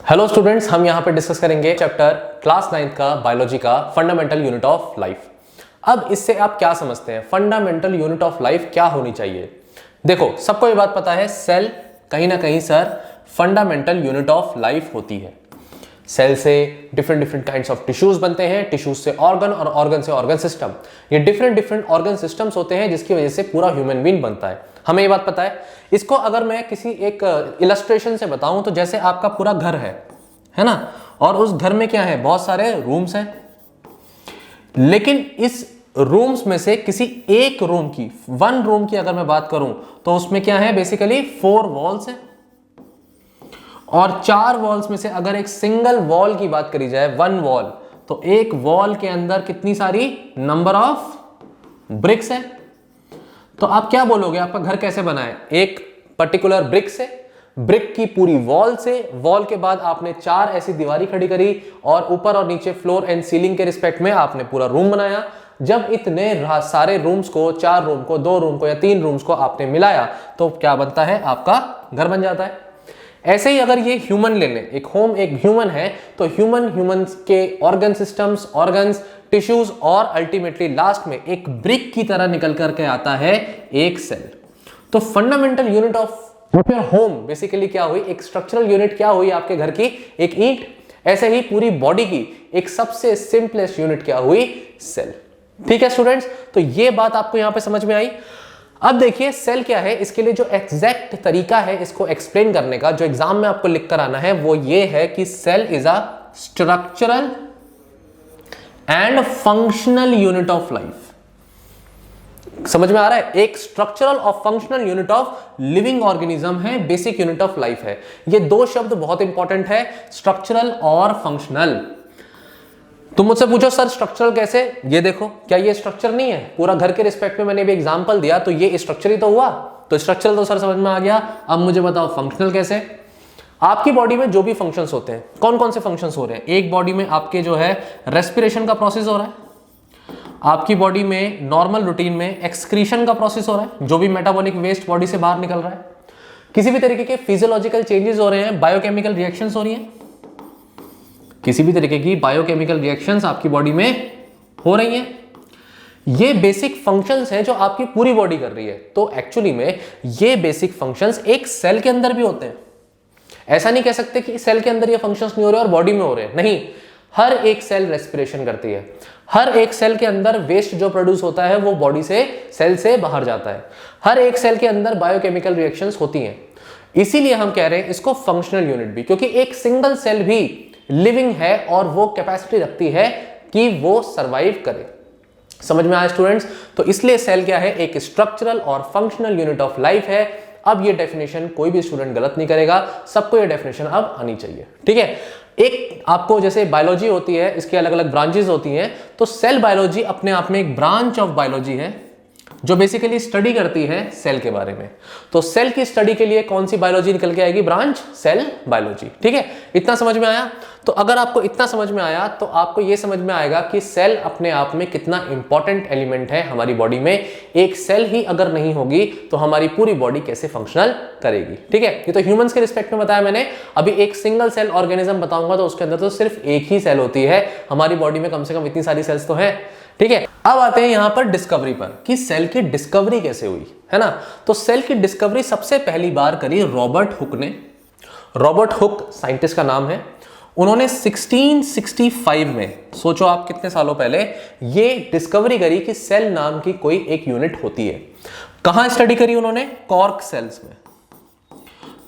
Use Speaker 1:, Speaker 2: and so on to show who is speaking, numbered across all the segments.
Speaker 1: Hello students, हम यहाँ पे डिस्कस करेंगे चैप्टर क्लास 9th का बायोलॉजी का फंडामेंटल यूनिट ऑफ लाइफ। अब इससे आप क्या समझते हैं, फंडामेंटल यूनिट ऑफ लाइफ क्या होनी चाहिए? देखो, सबको ये बात पता है, सेल कहीं ना कहीं sir fundamental unit of life होती है। सेल से डिफरेंट काइंड्स ऑफ टिश्यूज बनते हैं, टिश्यूज से ऑर्गन और ऑर्गन से ऑर्गन सिस्टम। ये डिफरेंट ऑर्गन सिस्टम्स होते हैं जिसकी वजह से पूरा ह्यूमन बीइंग बनता है। हमें ये बात पता है। इसको अगर मैं किसी एक इलस्ट्रेशन से बताऊं तो जैसे आपका पूरा घर है ना, और उस घर में क्या है, बहुत सारे रूम्स हैं, लेकिन इस रूम्स में से किसी एक रूम की, वन रूम की अगर मैं बात करूं तो उसमें क्या है, बेसिकली 4 वॉल्स हैं, और 4 वॉल्स में से अगर एक सिंगल वॉल की बात करी जाए, वन वॉल, तो एक वॉल के अंदर कितनी सारी नंबर ऑफ ब्रिक्स है। तो आप क्या बोलोगे, आपका घर कैसे बना है? एक पर्टिकुलर ब्रिक से, ब्रिक की पूरी वॉल से, वॉल के बाद आपने 4 ऐसी दीवारी खड़ी करी और ऊपर और नीचे फ्लोर एंड सीलिंग के रिस्पेक्ट में आपने पूरा रूम बनाया। जब इतने सारे रूम्स को, 4 रूम को, 2 रूम को या 3 रूम्स को आपने मिलाया तो क्या बनता है, आपका घर बन जाता है। ऐसे ही अगर ये ह्यूमन ले लें, एक ह्यूमन है, तो ह्यूमन के ऑर्गन सिस्टम्स, ऑर्गन्स, टिश्यूज और अल्टीमेटली लास्ट में एक ब्रिक की तरह निकल करके आता है एक सेल। तो fundamental unit of your home basically क्या हुई, एक स्ट्रक्चरल यूनिट क्या हुई आपके घर की, एक ईंट। ऐसे ही पूरी बॉडी की एक सबसे सिंपलेस्ट यूनिट क्या हुई, सेल। ठीक है स्टूडेंट्स, तो ये बात आपको यहां पे समझ में आई। अब देखिए सेल क्या है, इसके लिए जो एग्जैक्ट तरीका है इसको एक्सप्लेन करने का, जो एग्जाम में आपको लिख कर आना है, वो ये है कि cell is a structural and functional unit of life. समझ में आ रहा है? एक स्ट्रक्चरल और functional unit of living organism है, बेसिक यूनिट ऑफ लाइफ है। ये 2 शब्द बहुत इंपॉर्टेंट है, स्ट्रक्चरल और फंक्शनल। तुम मुझसे पूछो सर स्ट्रक्चरल कैसे? ये देखो, क्या ये स्ट्रक्चर नहीं है? पूरा घर के रिस्पेक्ट में मैंने भी एग्जांपल दिया, तो ये स्ट्रक्चर ही तो हुआ। तो स्ट्रक्चरल तो सर समझ में आ गया। अब मुझे बताओ फंक्शनल कैसे? आपकी बॉडी में जो भी फंक्शंस होते हैं, कौन कौन से फंक्शंस हो रहे हैं? एक बॉडी में आपके जो है रेस्पिरेशन का प्रोसेस हो रहा है, आपकी बॉडी में नॉर्मल रूटीन में एक्सक्रीशन का प्रोसेस हो रहा है, जो भी मेटाबॉलिक वेस्ट बॉडी से बाहर निकल रहा है, किसी भी तरीके के फिजियोलॉजिकल चेंजेस हो रहे हैं, बायोकेमिकल रिएक्शंस हो रही हैं, किसी भी तरीके की बायोकेमिकल रिएक्शंस आपकी बॉडी में हो रही हैं। ये बेसिक फंक्शंस हैं जो आपकी पूरी बॉडी कर रही है। तो एक्चुअली में ये बेसिक फंक्शंस एक सेल के अंदर भी होते हैं। ऐसा नहीं कह सकते कि सेल के अंदर ये फंक्शंस नहीं हो रहे और बॉडी में हो रहे हैं, नहीं। हर एक सेल रेस्पिरेशन करती है, हर एक सेल के अंदर वेस्ट जो प्रोड्यूस होता है वो बॉडी से, सेल से बाहर जाता है, हर एक सेल के अंदर बायोकेमिकल रिएक्शंस होती हैं। इसीलिए हम कह रहे हैं इसको फंक्शनल यूनिट भी, क्योंकि एक सिंगल सेल भी लिविंग है और वो कैपेसिटी रखती है कि वो सरवाइव करे। समझ में आया स्टूडेंट्स? तो इसलिए सेल क्या है, एक स्ट्रक्चरल और फंक्शनल यूनिट ऑफ लाइफ है। अब ये डेफिनेशन कोई भी स्टूडेंट गलत नहीं करेगा, सबको ये डेफिनेशन अब आनी चाहिए। ठीक है, एक आपको जैसे बायोलॉजी होती है, इसके अलग अलग ब्रांचेस होती हैं, तो सेल बायोलॉजी अपने आप में एक ब्रांच ऑफ बायोलॉजी है जो बेसिकली स्टडी करती है सेल के बारे में। तो सेल की स्टडी के लिए कौन सी बायोलॉजी निकल के आएगी? Branch cell biology. ठीक है, इतना समझ में आया? तो अगर आपको इतना समझ में आया तो आपको यह समझ में आएगा कि सेल अपने आप में कितना इंपॉर्टेंट एलिमेंट है हमारी बॉडी में। एक सेल ही अगर नहीं होगी तो हमारी पूरी बॉडी कैसे फंक्शनल करेगी। ठीक है, ये तो ह्यूमंस के रिस्पेक्ट में बताया मैंने। अभी एक सिंगल सेल ऑर्गेनिज्म बताऊंगा तो उसके अंदर तो सिर्फ एक ही सेल होती है। हमारी बॉडी में कम से कम इतनी सारी सेल्स तो है। ठीक है, अब आते हैं यहां पर डिस्कवरी पर कि सेल की डिस्कवरी कैसे हुई, है ना। तो सेल की डिस्कवरी सबसे पहली बार करी रॉबर्ट हुक ने। रॉबर्ट हुक साइंटिस्ट का नाम है। उन्होंने 1665 में, सोचो आप कितने सालों पहले, ये डिस्कवरी करी कि सेल नाम की कोई एक यूनिट होती है। कहां स्टडी करी उन्होंने? कॉर्क सेल्स में।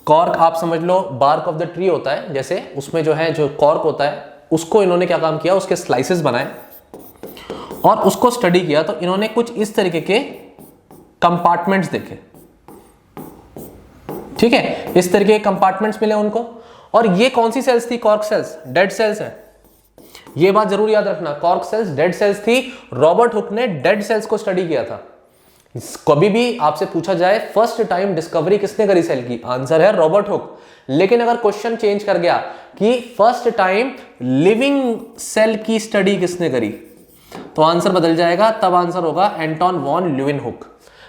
Speaker 1: कॉर्क आप समझ लो बार्क ऑफ द ट्री होता है, जैसे उसमें जो है जो कॉर्क होता है उसको इन्होंने क्या काम किया, उसके स्लाइसेस बनाए और उसको स्टडी किया। तो इन्होंने कुछ इस तरीके के कंपार्टमेंट्स देखे। ठीक है, इस तरीके के कंपार्टमेंट्स मिले उनको। और ये कौन सी सेल्स थी? कॉर्क सेल्स, डेड सेल्स हैं। ये बात जरूर याद रखना, कॉर्क सेल्स डेड सेल्स थी। रॉबर्ट हुक ने डेड सेल्स को स्टडी किया था। कभी भी आपसे पूछा जाए फर्स्ट टाइम डिस्कवरी किसने करी सेल की, आंसर है रॉबर्ट हुक। लेकिन अगर क्वेश्चन चेंज कर गया कि फर्स्ट टाइम लिविंग सेल की स्टडी किसने करी, तो आंसर बदल जाएगा। तब आंसर होगा एंटोन वॉन ल्यूवेनहुक।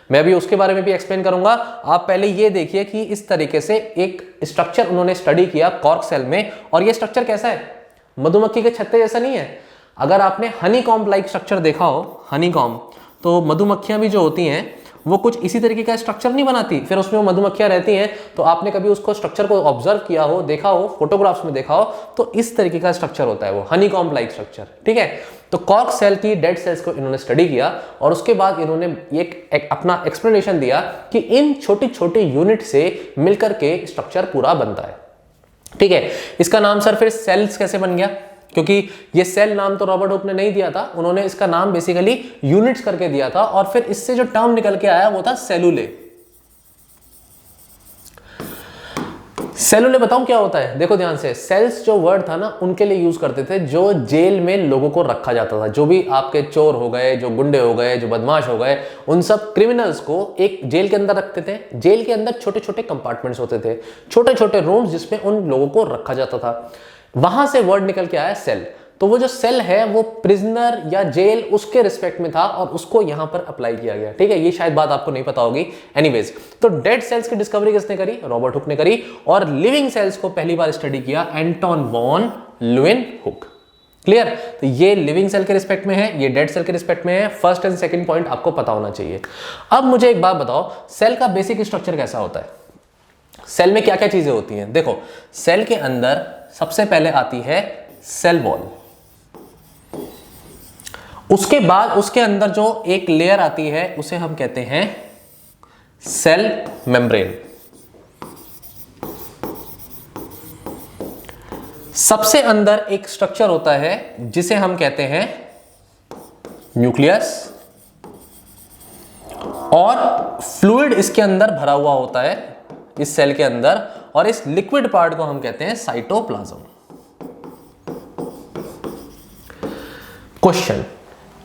Speaker 1: मैं भी उसके बारे में भी एक्सप्लेन करूंगा। आप पहले ये देखिए कि इस तरीके से एक स्ट्रक्चर उन्होंने स्टडी किया कॉर्क सेल में, और ये स्ट्रक्चर कैसा है, मधुमक्खी के छत्ते जैसा नहीं है। अगर आपने हनी कॉम्ब लाइक स्ट्रक्चर देखा हो, हनी कॉम्ब, तो मधुमक्खियां भी जो होती हैं वो कुछ इसी तरीके का स्ट्रक्चर नहीं बनाती, फिर उसमें वो मधुमक्खियां रहती हैं। तो आपने कभी उसको स्ट्रक्चर को ऑब्जर्व किया हो, देखा हो, फोटोग्राफ्स में देखा हो, तो इस तरीके का स्ट्रक्चर होता है वो हनी कॉम्ब लाइक स्ट्रक्चर, ठीक है। तो कॉर्क सेल की डेड सेल्स को इन्होंने स्टडी किया और उसके बाद इन्होंने एक अपना एक्सप्लेनेशन दिया कि इन छोटी छोटी यूनिट से मिलकर के स्ट्रक्चर पूरा बनता है, ठीक है। इसका नाम सर फिर सेल्स कैसे बन गया, क्योंकि ये सेल नाम तो रॉबर्ट हुक ने नहीं दिया था, उन्होंने इसका नाम बेसिकली यूनिट्स करके दिया था, और फिर इससे जो टर्म निकल के आया वो था सेलुले। सेलुले बताऊं क्या होता है, देखो ध्यान से, सेल्स जो वर्ड था ना उनके लिए यूज करते थे जो जेल में लोगों को रखा जाता था, जो भी आपके चोर हो गए, जो गुंडे हो गए, जो बदमाश हो गए, उन सब क्रिमिनल्स को एक जेल के अंदर रखते थे। जेल के अंदर छोटे छोटे कंपार्टमेंट्स होते थे, छोटे छोटे रूम्स जिसमें उन लोगों को रखा जाता था, वहां से वर्ड निकल के आया सेल। तो वो जो सेल है वो प्रिजनर या जेल उसके रिस्पेक्ट में था और उसको यहां पर अप्लाई किया गया, ठीक है। ये शायद बात आपको नहीं पता होगी। एनीवेज, तो डेड सेल्स की डिस्कवरी किसने करी, रॉबर्ट हुक ने करी, और लिविंग सेल्स को पहली बार स्टडी किया एंटोन वॉन ल्यूवेनहुक। क्लियर, तो ये लिविंग सेल के रिस्पेक्ट में है, ये डेड सेल के रिस्पेक्ट में है। फर्स्ट एंड सेकंड पॉइंट आपको पता होना चाहिए। अब मुझे एक बात बताओ, सेल का बेसिक स्ट्रक्चर कैसा होता है, सेल में क्या क्या चीजें होती हैं। देखो, सेल के अंदर सबसे पहले आती है सेल वॉल, उसके बाद उसके अंदर जो एक लेयर आती है उसे हम कहते हैं सेल मेम्ब्रेन। सबसे अंदर एक स्ट्रक्चर होता है जिसे हम कहते हैं न्यूक्लियस, और फ्लूइड इसके अंदर भरा हुआ होता है इस सेल के अंदर, और इस लिक्विड पार्ट को हम कहते हैं साइटोप्लाज्म। क्वेश्चन,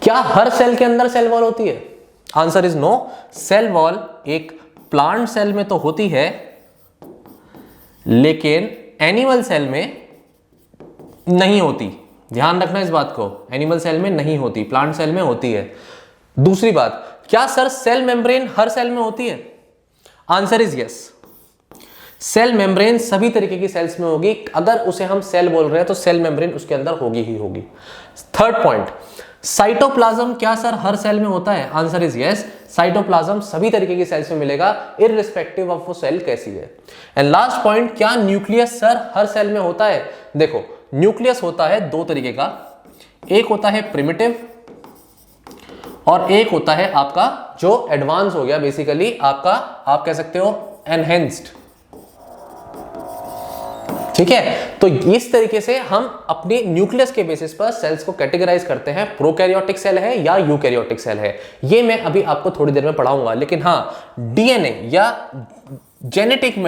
Speaker 1: क्या हर सेल के अंदर सेल वॉल होती है? Answer is no. Cell wall एक प्लांट सेल में तो होती है, लेकिन एनिमल सेल में नहीं होती। ध्यान रखना इस बात को, एनिमल सेल में नहीं होती, प्लांट सेल में होती है। दूसरी बात, क्या सर सेल मेम्ब्रेन हर सेल में होती है? Answer is yes. Cell membrane सभी तरीके की सेल्स में होगी। अगर उसे हम सेल बोल रहे हैं तो सेल मेम्ब्रेन उसके अंदर होगी ही होगी। थर्ड पॉइंट, साइटोप्लाज्म क्या सर हर सेल में होता है? Answer is yes. साइटोप्लाज्म सभी तरीके की सेल्स में मिलेगा, इररिस्पेक्टिव ऑफ वो सेल कैसी है। एंड लास्ट पॉइंट, क्या न्यूक्लियस सर हर सेल में होता है? देखो, न्यूक्लियस होता है दो तरीके का, एक होता है प्रिमिटिव और एक होता है आपका जो एडवांस हो गया, बेसिकली आपका आप कह सकते हो एनहेंस्ड। ठीक है, तो इस तरीके से हम अपनी न्यूक्लियस के बेसिस पर सेल्स को कैटेगराइज करते हैं, प्रोकैरियोटिक सेल है या यूकैरियोटिक सेल है। ये मैं अभी आपको थोड़ी देर में पढ़ाऊंगा, लेकिन हाँ, डीएनए या जेनेटिक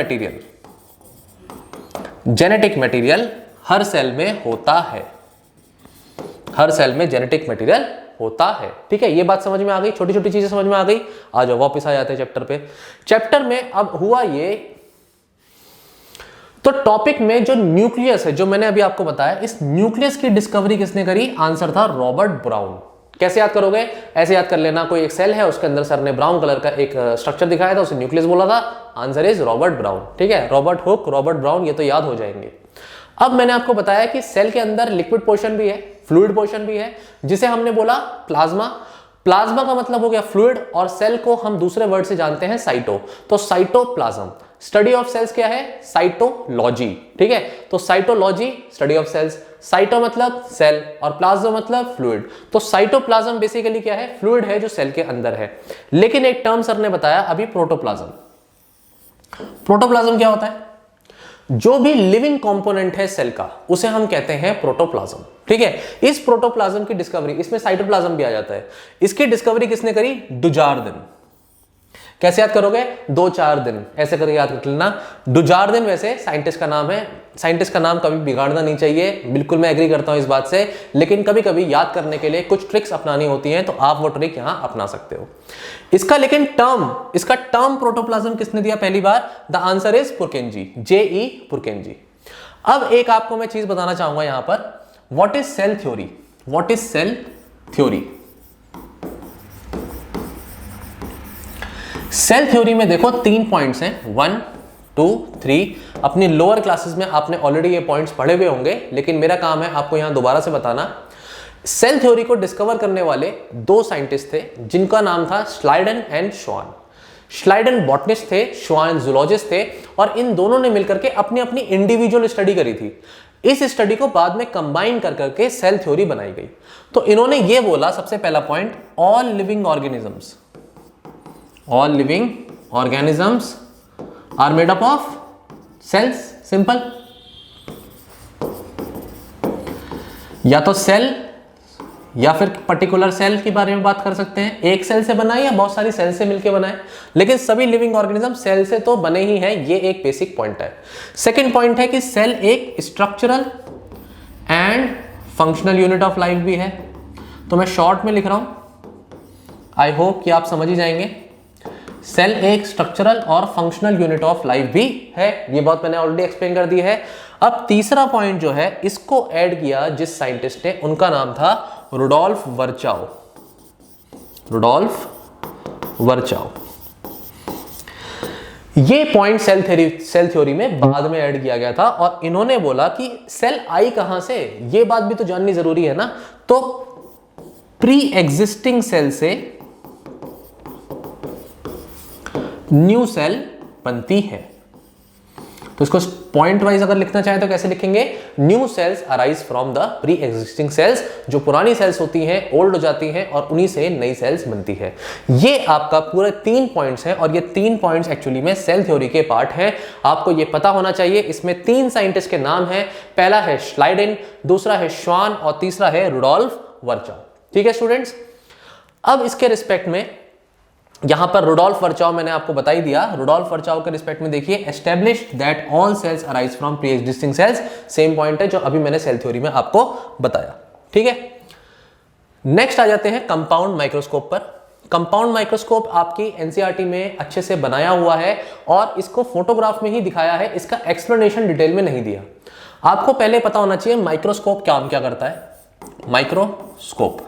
Speaker 1: मटेरियल हर सेल में होता है, हर सेल में जेनेटिक मटेरियल होता है। ठीक है, ये बात समझ में आ गई, छोटी छोटी चीजें समझ में आ गई। आ जाओ वापस आ जाते हैं चैप्टर पे। चैप्टर में अब हुआ ये, तो टॉपिक में जो न्यूक्लियस है, जो मैंने अभी आपको बताया, इस न्यूक्लियस की डिस्कवरी किसने करी? आंसर था रॉबर्ट ब्राउन। कैसे याद करोगे? ऐसे याद कर लेना, कोई एक सेल है, उसके अंदर सर ने ब्राउन कलर का एक स्ट्रक्चर दिखाया था, उसे न्यूक्लियस बोला था। Answer is Robert brown. ठीक है, रॉबर्ट हुक, रॉबर्ट ब्राउन, ये तो याद हो जाएंगे। अब मैंने आपको बताया कि सेल के अंदर लिक्विड पोर्शन भी है, फ्लूइड पोर्शन भी है, जिसे हमने बोला प्लाज्मा। प्लाज्मा का मतलब हो गया फ्लूइड, और सेल को हम दूसरे वर्ड से जानते हैं साइटो। तो साइटोप्लाज्म, स्टडी ऑफ सेल्स क्या है? साइटोलॉजी। ठीक है, तो cytology study of cells. Cyto मतलब सेल और प्लाज्मा मतलब फ्लूइड। तो साइटोप्लाज्म बेसिकली क्या है? फ्लूइड है जो सेल के अंदर है। लेकिन एक टर्म सर ने बताया अभी, प्रोटोप्लाज्म। प्रोटोप्लाज्म क्या होता है? जो भी लिविंग कंपोनेंट है सेल का, उसे हम कहते हैं प्रोटोप्लाज्म। ठीक है, इस प्रोटोप्लाज्म की डिस्कवरी, इसमें साइटोप्लाज्म भी आ जाता है, इसकी डिस्कवरी किसने करी? डुजार्डिन। कैसे याद करोगे? 2-4 दिन ऐसे करके याद कर लेना। डुजार्डिन वैसे साइंटिस्ट का नाम है, साइंटिस्ट का नाम कभी बिगाड़ना नहीं चाहिए, बिल्कुल मैं एग्री करता हूं इस बात से, लेकिन कभी कभी याद करने के लिए कुछ ट्रिक्स अपनानी होती हैं, तो आप वो ट्रिक यहां अपना सकते हो। इसका लेकिन इसका टर्म प्रोटोप्लाज्म किसने दिया पहली बार? The answer is Purkinje, J.E. Purkinje. अब एक आपको मैं चीज बताना चाहूंगा यहां पर, what is cell theory? What is cell theory? Cell theory में देखो 3 पॉइंट्स हैं, 1 2 3। अपनी लोअर क्लासेस में आपने ऑलरेडी ये पॉइंट्स पढ़े हुए होंगे, लेकिन मेरा काम है आपको यहां दोबारा से बताना। सेल थ्योरी को डिस्कवर करने वाले 2 साइंटिस्ट थे जिनका नाम था श्लाइडन एंड श्वान। श्लाइडन बॉटनिस्ट थे, श्वान जूलॉजिस्ट थे, और इन दोनों ने मिलकर के अपनी अपनी इंडिविजुअल स्टडी करी थी। इस स्टडी को बाद में कंबाइन कर करके सेल थ्योरी बनाई गई। तो इन्होंने ये बोला, सबसे पहला point, all living organisms are made up of cells. Simple. या तो सेल या फिर पर्टिकुलर सेल के बारे में बात कर सकते हैं, एक सेल से बना है या बहुत सारी सेल से मिलकर बना है, लेकिन सभी लिविंग ऑर्गेनिज्म सेल से तो बने ही हैं। ये एक बेसिक पॉइंट है। सेकंड पॉइंट है कि सेल एक structural and functional unit of life भी है। तो मैं शॉर्ट में लिख रहा हूं, आई होप कि आप समझ ही जाएंगे। सेल एक स्ट्रक्चरल और फंक्शनल यूनिट ऑफ लाइफ भी है, ये बात मैंने ऑलरेडी एक्सप्लेन कर दी है। अब तीसरा पॉइंट जो है, इसको ऐड किया जिस साइंटिस्ट ने, उनका नाम था रुडोल्फ वर्चाओ। ये पॉइंट सेल थ्योरी में बाद में ऐड किया गया था, और इन्होंने बोला कि सेल आई कहां से, ये बात भी तो जाननी जरूरी है ना। तो प्री एग्जिस्टिंग सेल से न्यू सेल बनती है। तो इसको पॉइंट वाइज अगर लिखना चाहे तो कैसे लिखेंगे, new sales arise from the pre existing sales. जो पुरानी सेल्स होती हैं ओल्ड हो जाती हैं और उन्हीं से नई सेल्स बनती है। ये आपका पूरे 3 पॉइंट्स हैं, और ये 3 पॉइंट्स एक्चुअली में सेल थ्योरी के पार्ट हैं। आपको ये पता होना चाहिए। इसमें 3 साइंटिस्ट के नाम हैं, पहला है श्लाइडन, दूसरा है श्वान और तीसरा है रुडोल्फ वर्चाओ। ठीक है स्टूडेंट्स। अब इसके रिस्पेक्ट में यहां पर रुडोल्फ वर्चाओ मैंने आपको बता ही दिया। रुडोल्फ वर्चाओ के रिस्पेक्ट में देखिए, established that all cells arise from pre existing cells. Same point है जो अभी मैंने सेल थ्योरी में आपको बताया। ठीक है। नेक्स्ट आ जाते हैं कंपाउंड माइक्रोस्कोप पर। कंपाउंड माइक्रोस्कोप आपकी एनसीईआरटी में अच्छे से बनाया हुआ है और इसको फोटोग्राफ में ही दिखाया है, इसका एक्सप्लेनेशन डिटेल में नहीं दिया। आपको पहले पता होना चाहिए माइक्रोस्कोप काम क्या करता है। माइक्रोस्कोप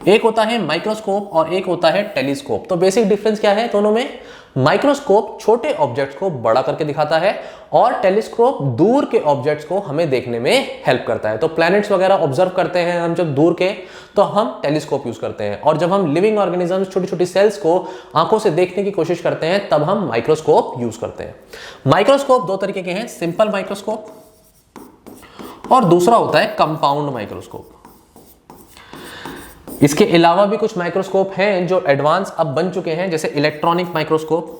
Speaker 1: एक होता है माइक्रोस्कोप और एक होता है टेलीस्कोप। तो बेसिक डिफरेंस क्या है दोनों में? माइक्रोस्कोप छोटे ऑब्जेक्ट्स को बड़ा करके दिखाता है और टेलीस्कोप दूर के ऑब्जेक्ट्स को हमें देखने में हेल्प करता है। तो प्लैनेट्स वगैरह ऑब्जर्व करते हैं हम जब दूर के, तो हम टेलीस्कोप यूज करते हैं, और जब हम लिविंग ऑर्गेनिजम्स छोटी छोटी सेल्स को आंखों से देखने की कोशिश करते हैं तब हम माइक्रोस्कोप यूज करते हैं। माइक्रोस्कोप 2 तरीके के हैं, सिंपल माइक्रोस्कोप और दूसरा होता है कंपाउंड माइक्रोस्कोप। इसके अलावा भी कुछ माइक्रोस्कोप हैं जो एडवांस अब बन चुके हैं, जैसे इलेक्ट्रॉनिक माइक्रोस्कोप,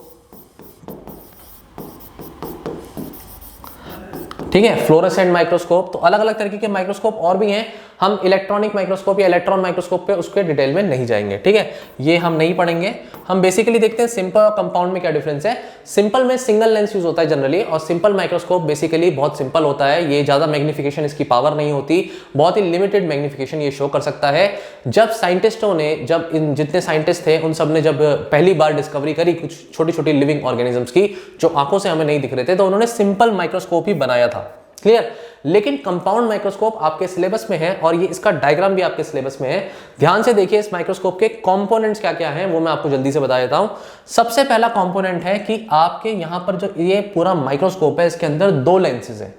Speaker 1: ठीक है, फ्लोरोसेंट माइक्रोस्कोप। तो अलग अलग तरीके के माइक्रोस्कोप और भी हैं। हम इलेक्ट्रॉनिक माइक्रोस्कोप या इलेक्ट्रॉन माइक्रोस्कोप पे उसके डिटेल में नहीं जाएंगे, ठीक है, ये हम नहीं पढ़ेंगे। हम बेसिकली देखते हैं सिंपल और कंपाउंड में क्या डिफरेंस है। सिंपल में सिंगल लेंस यूज होता है जनरली, और सिंपल माइक्रोस्कोप बेसिकली बहुत सिंपल होता है। ये ज्यादा मैग्निफिकेशन इसकी पावर नहीं होती, बहुत ही लिमिटेड मैग्निफिकेशन ये शो कर सकता है। जब साइंटिस्टों ने, जब इन जितने साइंटिस्ट थे उन सब ने जब पहली बार डिस्कवरी करी कुछ छोटी छोटी लिविंग ऑर्गेनिजम्स की जो आंखों से हमें नहीं दिख रहे थे, तो उन्होंने सिंपल माइक्रोस्कोप ही बनाया था। क्लियर। लेकिन कंपाउंड माइक्रोस्कोप आपके सिलेबस में है और ये इसका डायग्राम भी आपके सिलेबस में है। ध्यान से देखिए इस माइक्रोस्कोप के कंपोनेंट्स क्या क्या हैं, वो मैं आपको जल्दी से बता देता हूं। सबसे पहला कंपोनेंट है कि आपके यहां पर जो ये पूरा माइक्रोस्कोप है इसके अंदर 2 लेंसेज हैं।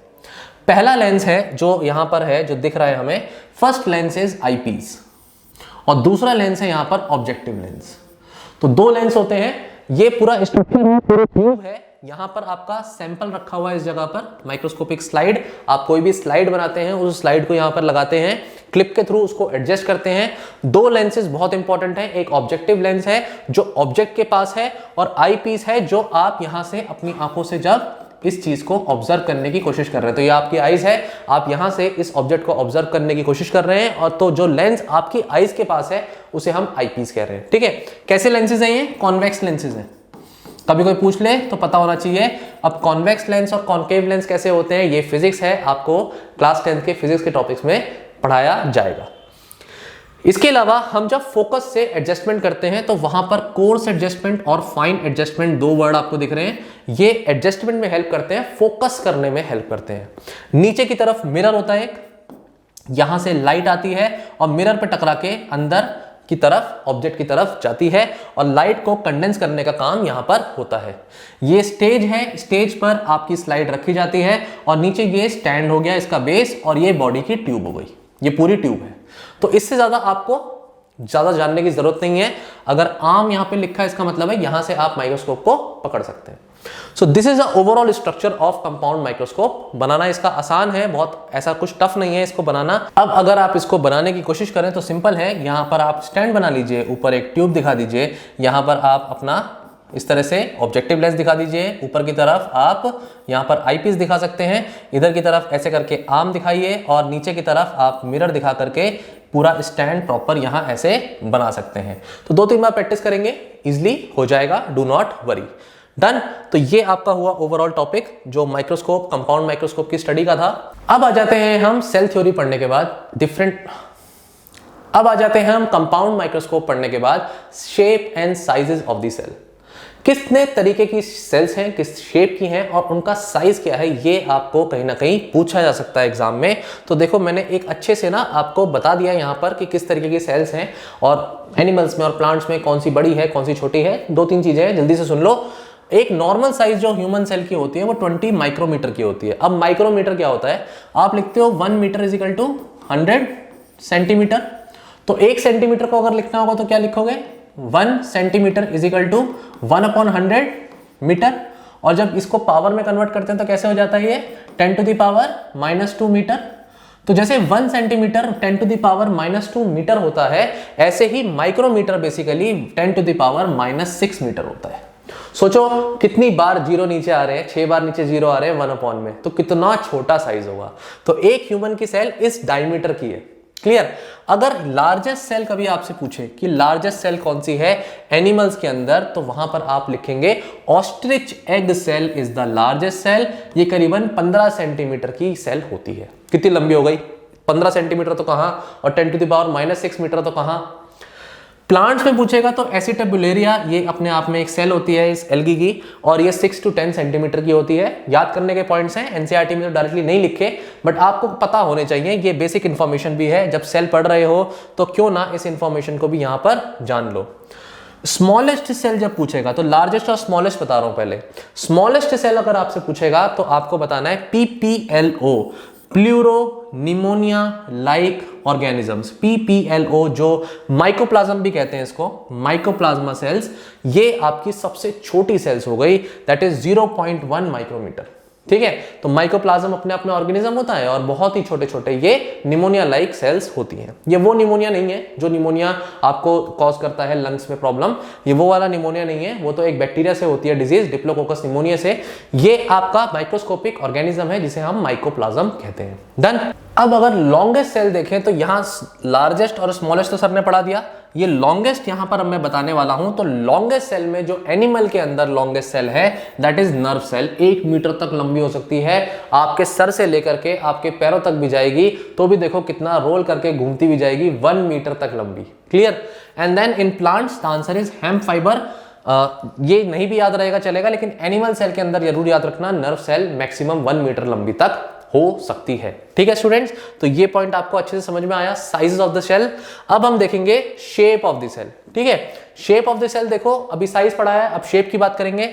Speaker 1: पहला लेंस है जो यहां पर है, जो दिख रहा है हमें, फर्स्ट लेंस इज आईपीस, और दूसरा लेंस है यहां पर ऑब्जेक्टिव लेंस। तो 2 लेंस होते हैं। ये पूरा स्ट्रक्चर है, पूरा ट्यूब है। यहां पर आपका सैंपल रखा हुआ है इस जगह पर, माइक्रोस्कोपिक स्लाइड। आप कोई भी स्लाइड बनाते हैं उस स्लाइड को यहां पर लगाते हैं, क्लिप के थ्रू उसको एडजस्ट करते हैं। 2 लेंसेज बहुत इंपॉर्टेंट है। एक ऑब्जेक्टिव लेंस है जो ऑब्जेक्ट के पास है, और आई पीस है जो आप यहां से अपनी आंखों से जब इस चीज को ऑब्जर्व करने की कोशिश कर रहे हैं, तो ये आपकी आईज है, आप यहां से इस ऑब्जेक्ट को ऑब्जर्व करने की कोशिश कर रहे हैं, और तो जो लेंस आपकी आईज के पास है उसे हम आई पीस कह रहे हैं। ठीक है। कैसे लेंसेज हैं ये? कॉन्वेक्स लेंसेज हैं। कभी कोई पूछ ले तो पता होना चाहिए। अब कॉन्वेक्स लेंस और कॉन्केव लेंस कैसे होते हैं, ये फिजिक्स है, आपको क्लास 10th के फिजिक्स के टॉपिक्स में पढ़ाया जाएगा। इसके अलावा हम जब फोकस से एडजस्टमेंट करते हैं तो वहां पर कोर्स एडजस्टमेंट और फाइन एडजस्टमेंट 2 वर्ड आपको दिख रहे हैं। ये एडजस्टमेंट में हेल्प करते हैं, फोकस करने में हेल्प करते हैं। नीचे की तरफ मिरर होता है एक, यहां से लाइट आती है और मिरर पर टकरा के अंदर की तरफ, ऑब्जेक्ट की तरफ जाती है और लाइट को कंडेंस करने का काम यहां पर होता है। ये स्टेज है, स्टेज पर आपकी स्लाइड रखी जाती है और नीचे ये स्टैंड हो गया इसका बेस और ये बॉडी की ट्यूब हो गई, ये पूरी ट्यूब है। तो इससे ज्यादा आपको ज्यादा जानने की जरूरत नहीं है। अगर आर्म यहां पे लिखा है इसका मतलब है यहां से आप माइक्रोस्कोप को पकड़ सकते हैं। So this is the overall structure of compound microscope. बनाना इसका आसान है, बहुत ऐसा कुछ टफ नहीं है इसको बनाना। अब अगर आप इसको बनाने की कोशिश करें तो सिंपल है। यहां पर आप स्टैंड बना लीजिए, ऊपर एक ट्यूब दिखा दीजिए, यहां पर आप अपना इस तरह से ऑब्जेक्टिव लेंस दिखा दीजिए, ऊपर की तरफ आप यहां पर आईपीस दिखा सकते हैं, इधर की तरफ ऐसे करके आर्म दिखाइए और नीचे की तरफ आप मिरर दिखा करके पूरा स्टैंड प्रॉपर यहां ऐसे बना सकते हैं। तो 2-3 बार प्रैक्टिस करेंगे, इजिली हो जाएगा, डू नॉट वरी। डन। तो ये आपका हुआ ओवरऑल टॉपिक जो माइक्रोस्कोप, कंपाउंड माइक्रोस्कोप की स्टडी का था। अब आ जाते हैं हम सेल थ्योरी पढ़ने के बाद हम कंपाउंड माइक्रोस्कोप पढ़ने के बाद shape and sizes of the cell. कितने तरीके की सेल्स हैं, किस शेप की हैं और उनका साइज क्या है, ये आपको कहीं ना कहीं पूछा जा सकता है एग्जाम में। तो देखो मैंने एक अच्छे से ना आपको बता दिया यहाँ पर कि किस तरीके की सेल्स हैं और एनिमल्स में और प्लांट्स में कौन सी बड़ी है कौन सी छोटी है। 2-3 चीजें हैं, जल्दी से सुन लो। एक नॉर्मल साइज जो ह्यूमन सेल की होती है वो 20 माइक्रोमीटर की होती है। अब माइक्रोमीटर क्या होता है, आप लिखते हो 1 metre is equal to 100 centimetre. तो 1 सेंटीमीटर को अगर लिखना होगा तो क्या लिखोगे, 1 centimetre is equal to 1/100 metre. और जब इसको पावर में कन्वर्ट करते हैं तो कैसे हो जाता है ये 10⁻⁻² मीटर। तो जैसे 1 सेंटीमीटर 10⁻⁻² मीटर होता है, ऐसे ही माइक्रोमीटर बेसिकली 10⁻⁻6 मीटर होता है। सोचो कितनी बार जीरो नीचे आ रहे हैं, 6 बार नीचे जीरो आ रहे हैं 1/, में तो कितना छोटा साइज होगा। तो एक ह्यूमन की सेल इस डायमीटर की है। क्लियर। अगर लार्जेस्ट सेल कभी आपसे पूछे कि लार्जेस्ट सेल कौन सी है एनिमल्स के अंदर, तो वहां पर आप लिखेंगे ostrich egg cell is the largest cell. ये करीबन 15 सेंटीमीटर की सेल होती है। कितनी लंबी हो गई, 15 सेंटीमीटर तो कहां और 10⁻⁻6 मीटर तो कहां। प्लांट्स में पूछेगा तो एसिटाब्युलेरिया, ये अपने आप में एक सेल होती है इस एल्गी की और ये 6 to 10 सेंटीमीटर की होती है। याद करने के पॉइंट्स हैं, एनसीईआरटी में तो डायरेक्टली नहीं लिखे बट आपको पता होने चाहिए, ये बेसिक इंफॉर्मेशन भी है। जब सेल पढ़ रहे हो तो क्यों ना इस इंफॉर्मेशन को भी यहां पर जान लो। स्मॉलेस्ट सेल जब पूछेगा तो लार्जेस्ट और स्मॉलेस्ट बता रहा हूं पहले। स्मॉलेस्ट सेल अगर आपसे पूछेगा तो आपको बताना है PPLO, pleuro pneumonia like organisms. PPLO जो माइकोप्लाज्म भी कहते हैं इसको, माइकोप्लाज्मा सेल्स, ये आपकी सबसे छोटी सेल्स हो गई, दैट इज 0.1 माइक्रोमीटर। ठीक है, तो माइकोप्लाज्म अपने आप में ऑर्गेनिज्म होता है और बहुत ही छोटे छोटे ये निमोनिया लाइक सेल्स होती हैं। ये वो निमोनिया नहीं है जो निमोनिया आपको कॉज करता है लंग्स में प्रॉब्लम, ये वो वाला निमोनिया नहीं है, वो तो एक बैक्टीरिया से होती है डिजीज, डिप्लोकोकस निमोनिया से। ये आपका माइक्रोस्कोपिक ऑर्गेनिज्म है जिसे हम माइकोप्लाज्म कहते हैं। डन। अब अगर लॉन्गेस्ट सेल देखें तो यहां लार्जेस्ट और स्मॉलेस्ट तो सर ने पढ़ा दिया, ये लॉन्गेस्ट यहां पर मैं बताने वाला हूं। तो लॉन्गेस्ट सेल में जो एनिमल के अंदर लॉन्गेस्ट सेल है that is nerve cell. 1 metre तक लंबी हो सकती है, आपके सर से लेकर के आपके पैरों तक भी जाएगी, तो भी देखो कितना रोल करके घूमती भी जाएगी, 1 मीटर तक लंबी। Clear. And then in plants the answer is hemp fibre. ये नहीं भी याद रहेगा चलेगा, लेकिन एनिमल सेल के अंदर जरूर याद रखना नर्व सेल मैक्सिमम 1 मीटर लंबी तक हो सकती है। ठीक है स्टूडेंट्स, तो ये पॉइंट आपको अच्छे से समझ में आया, साइज ऑफ द सेल। अब हम देखेंगे शेप ऑफ द सेल। ठीक है, शेप ऑफ द सेल देखो, अभी साइज पढ़ा है, अब शेप की बात करेंगे।